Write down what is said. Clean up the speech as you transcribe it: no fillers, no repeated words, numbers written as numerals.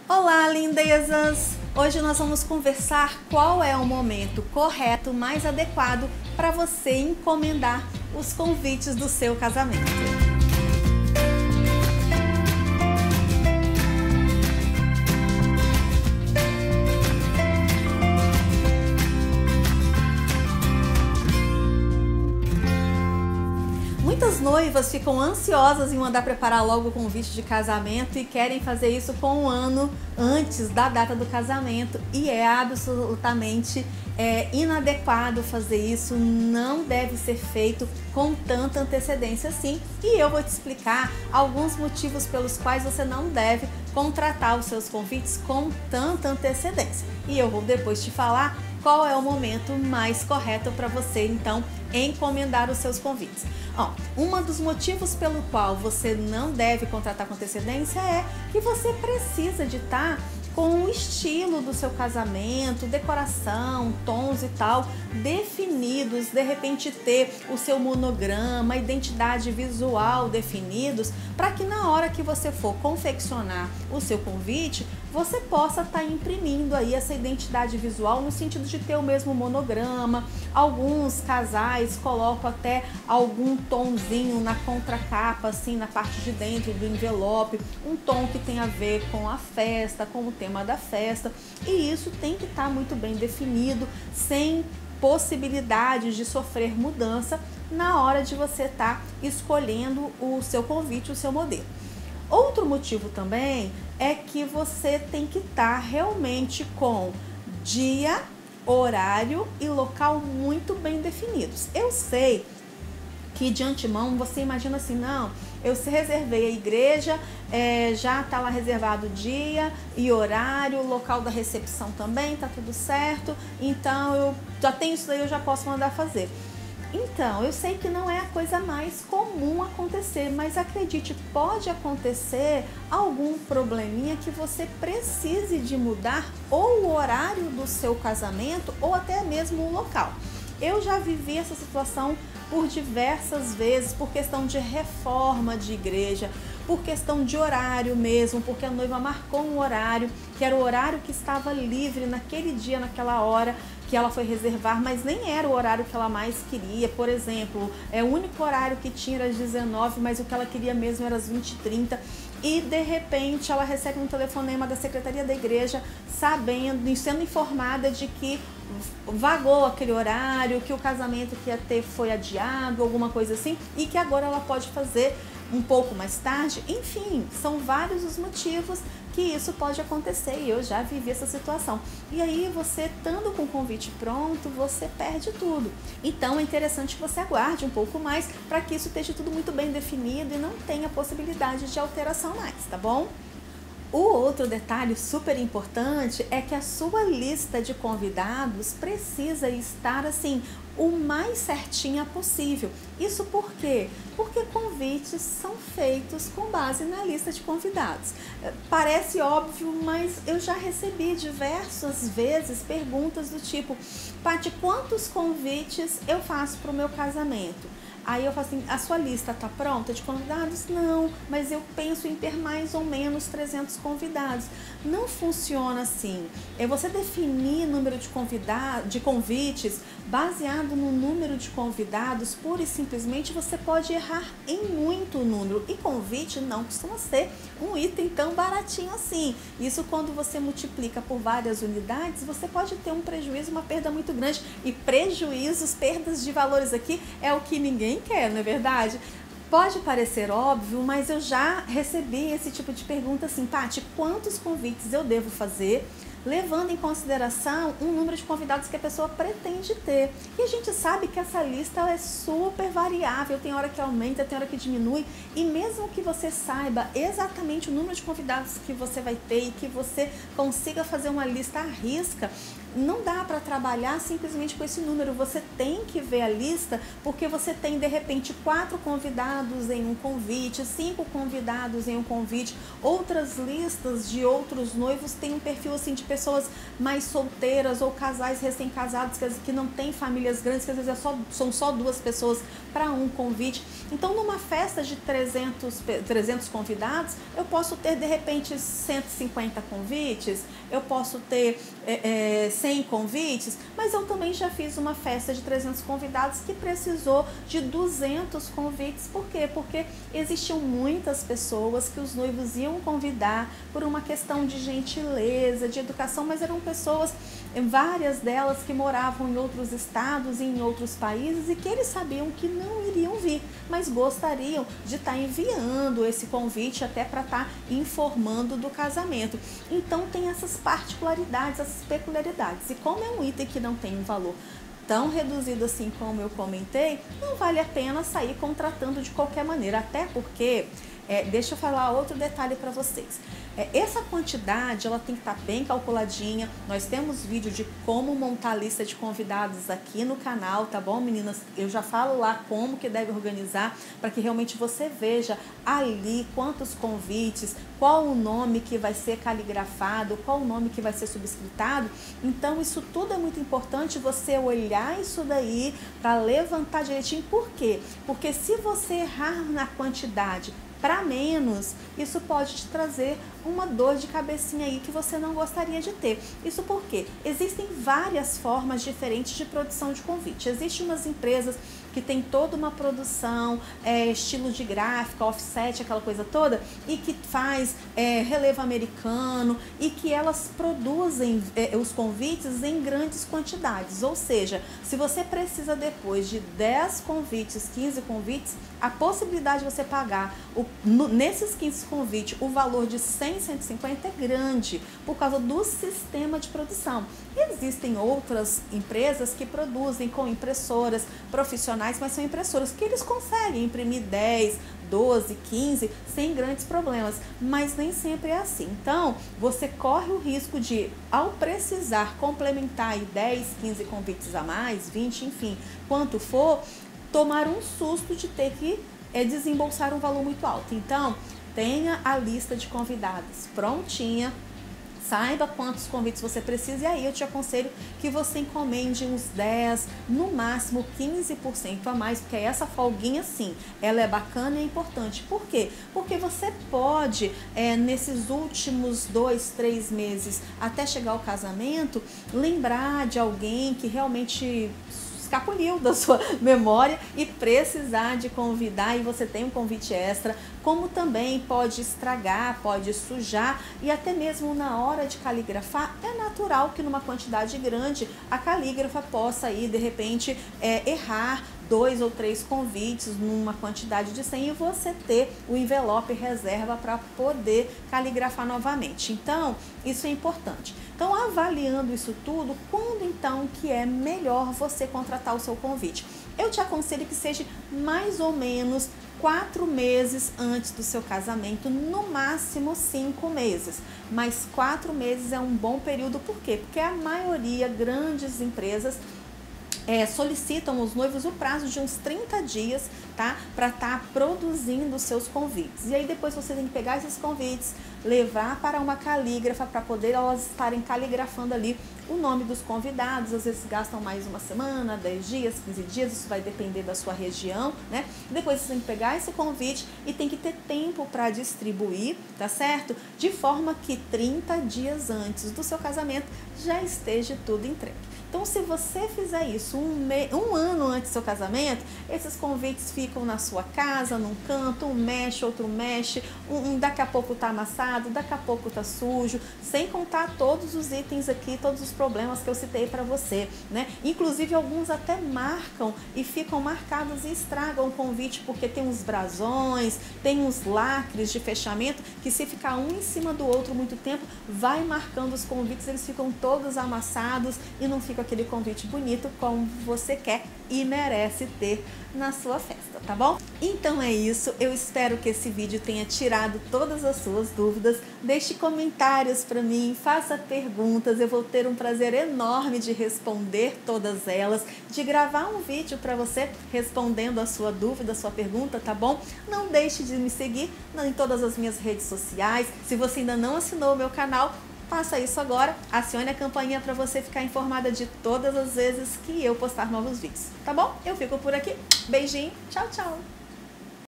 Olá, lindezas! Hoje nós vamos conversar qual é o momento correto, mais adequado para você encomendar os convites do seu casamento. Muitas noivas ficam ansiosas em mandar preparar logo o convite de casamento e querem fazer isso com um ano antes da data do casamento, e é absolutamente inadequado fazer isso, não deve ser feito com tanta antecedência assim, e eu vou te explicar alguns motivos pelos quais você não deve contratar os seus convites com tanta antecedência, e eu vou depois te falar qual é o momento mais correto para você, então, encomendar os seus convites. Um dos motivos pelo qual você não deve contratar com antecedência é que você precisa de estar com o estilo do seu casamento, decoração, tons e tal, definidos, de repente ter o seu monograma, identidade visual definidos, para que na hora que você for confeccionar o seu convite, você possa estar imprimindo aí essa identidade visual no sentido de ter o mesmo monograma. Alguns casais colocam até algum tomzinho na contracapa, assim, na parte de dentro do envelope, um tom que tem a ver com a festa, com o tema da festa, e isso tem que estar muito bem definido, sem possibilidades de sofrer mudança na hora de você estar escolhendo o seu convite, o seu modelo. Outro motivo também é que você tem que estar realmente com dia, horário e local muito bem definidos. Eu sei que de antemão você imagina assim, não, eu reservei a igreja, já está lá reservado o dia e horário, o local da recepção também, tá tudo certo, então eu já tenho isso daí, eu já posso mandar fazer. Então, eu sei que não é a coisa mais comum acontecer, mas acredite, pode acontecer algum probleminha que você precise de mudar ou o horário do seu casamento ou até mesmo o local. Eu já vivi essa situação por diversas vezes, por questão de reforma de igreja, por questão de horário mesmo, porque a noiva marcou um horário, que era o horário que estava livre naquele dia, naquela hora que ela foi reservar, mas nem era o horário que ela mais queria. Por exemplo, o único horário que tinha era às 19, mas o que ela queria mesmo era às 20h30, e de repente ela recebe um telefonema da secretaria da igreja, sabendo, sendo informada de que vagou aquele horário, que o casamento que ia ter foi adiado, alguma coisa assim, e que agora ela pode fazer um pouco mais tarde. Enfim, são vários os motivos que isso pode acontecer, e eu já vivi essa situação. E aí você, estando com o convite pronto, você perde tudo. Então é interessante que você aguarde um pouco mais para que isso esteja tudo muito bem definido e não tenha possibilidade de alteração mais, tá bom? O outro detalhe super importante é que a sua lista de convidados precisa estar assim, o mais certinha possível. Isso por quê? Porque convites são feitos com base na lista de convidados. Parece óbvio, mas eu já recebi diversas vezes perguntas do tipo: Paty, quantos convites eu faço para o meu casamento? Aí eu falo assim, a sua lista está pronta de convidados? Não, mas eu penso em ter mais ou menos 300 convidados. Não funciona assim. É você definir número de convites baseado no número de convidados, pura e simplesmente você pode errar em muito número. E convite não costuma ser um item tão baratinho assim. Isso, quando você multiplica por várias unidades, você pode ter um prejuízo, uma perda muito grande. E prejuízos, perdas de valores aqui é o que ninguém quer, não é verdade? Pode parecer óbvio, mas eu já recebi esse tipo de pergunta assim: Paty, quantos convites eu devo fazer, levando em consideração um número de convidados que a pessoa pretende ter? E a gente sabe que essa lista é super variável, tem hora que aumenta, tem hora que diminui, e mesmo que você saiba exatamente o número de convidados que você vai ter e que você consiga fazer uma lista à risca, não dá para trabalhar simplesmente com esse número, você tem que ver a lista, porque você tem de repente 4 convidados em um convite, 5 convidados em um convite, outras listas de outros noivos têm um perfil assim de pessoas mais solteiras ou casais recém-casados que não têm famílias grandes, que às vezes são só 2 pessoas para um convite. Então, numa festa de 300 convidados, eu posso ter de repente 150 convites, eu posso ter 100 convites, mas eu também já fiz uma festa de 300 convidados que precisou de 200 convites. Por quê? Porque existiam muitas pessoas que os noivos iam convidar por uma questão de gentileza, de educação, mas eram pessoas, várias delas que moravam em outros estados e em outros países e que eles sabiam que não iriam vir, mas gostariam de estar enviando esse convite até para estar informando do casamento. Então tem essas particularidades, essas peculiaridades. E como é um item que não tem um valor tão reduzido assim como eu comentei, não vale a pena sair contratando de qualquer maneira, até porque, deixa eu falar outro detalhe para vocês. Essa quantidade ela tem que estar bem calculadinha. Nós temos vídeo de como montar a lista de convidados aqui no canal, tá bom, meninas? Eu já falo lá como que deve organizar para que realmente você veja ali quantos convites, qual o nome que vai ser caligrafado, qual o nome que vai ser subscritado. Então isso tudo é muito importante você olhar isso daí para levantar direitinho. Por quê? Porque se você errar na quantidade para menos, isso pode te trazer uma dor de cabecinha aí que você não gostaria de ter. Isso porque existem várias formas diferentes de produção de convite. Existem umas empresas que tem toda uma produção, estilo de gráfica, offset, aquela coisa toda, e que faz relevo americano e que elas produzem os convites em grandes quantidades. Ou seja, se você precisa depois de 10 convites, 15 convites, a possibilidade de você pagar nesses 15 convites o valor de 100, 150 é grande por causa do sistema de produção. E existem outras empresas que produzem com impressoras profissionais, mas são impressoras que eles conseguem imprimir 10, 12, 15 sem grandes problemas, mas nem sempre é assim. Então, você corre o risco de, ao precisar complementar aí 10, 15 convites a mais, 20, enfim, quanto for, tomar um susto de ter que desembolsar um valor muito alto. Então, tenha a lista de convidados prontinha, saiba quantos convites você precisa e aí eu te aconselho que você encomende uns 10, no máximo 15% a mais, porque essa folguinha sim, ela é bacana e é importante. Por quê? Porque você pode, nesses últimos 2, 3 meses, até chegar ao casamento, lembrar de alguém que realmente escapuliu da sua memória e precisar de convidar e você tem um convite extra, como também pode estragar, pode sujar e até mesmo na hora de caligrafar é natural que numa quantidade grande a calígrafa possa aí de repente errar 2 ou 3 convites numa quantidade de 100 e você ter o envelope reserva para poder caligrafar novamente. Então, isso é importante. Então, avaliando isso tudo, quando então que é melhor você contratar o seu convite? Eu te aconselho que seja mais ou menos 4 meses antes do seu casamento, no máximo 5 meses. Mas 4 meses é um bom período, por quê? Porque a maioria, grandes empresas, solicitam os noivos o prazo de uns 30 dias, tá? Para estar produzindo os seus convites. E aí depois você tem que pegar esses convites, levar para uma calígrafa para poder elas estarem caligrafando ali o nome dos convidados. Às vezes gastam mais uma semana, 10 dias, 15 dias, isso vai depender da sua região, né? Depois você tem que pegar esse convite e tem que ter tempo para distribuir, tá certo? De forma que 30 dias antes do seu casamento já esteja tudo entregue. Então, se você fizer isso um ano antes do seu casamento, esses convites ficam na sua casa, num canto, um mexe, outro mexe, daqui a pouco tá amassado, daqui a pouco tá sujo, sem contar todos os itens aqui, todos os problemas que eu citei para você, né? Inclusive, alguns até marcam e ficam marcados e estragam o convite, porque tem uns brasões, tem uns lacres de fechamento, que se ficar um em cima do outro muito tempo, vai marcando os convites, eles ficam todos amassados e não fica aquele convite bonito como você quer e merece ter na sua festa, tá bom? Então é isso, eu espero que esse vídeo tenha tirado todas as suas dúvidas. Deixe comentários para mim, faça perguntas, eu vou ter um prazer enorme de responder todas elas, de gravar um vídeo para você respondendo a sua dúvida, a sua pergunta, tá bom? Não deixe de me seguir em todas as minhas redes sociais. Se você ainda não assinou o meu canal, faça isso agora, acione a campainha para você ficar informada de todas as vezes que eu postar novos vídeos, tá bom? Eu fico por aqui, beijinho, tchau, tchau!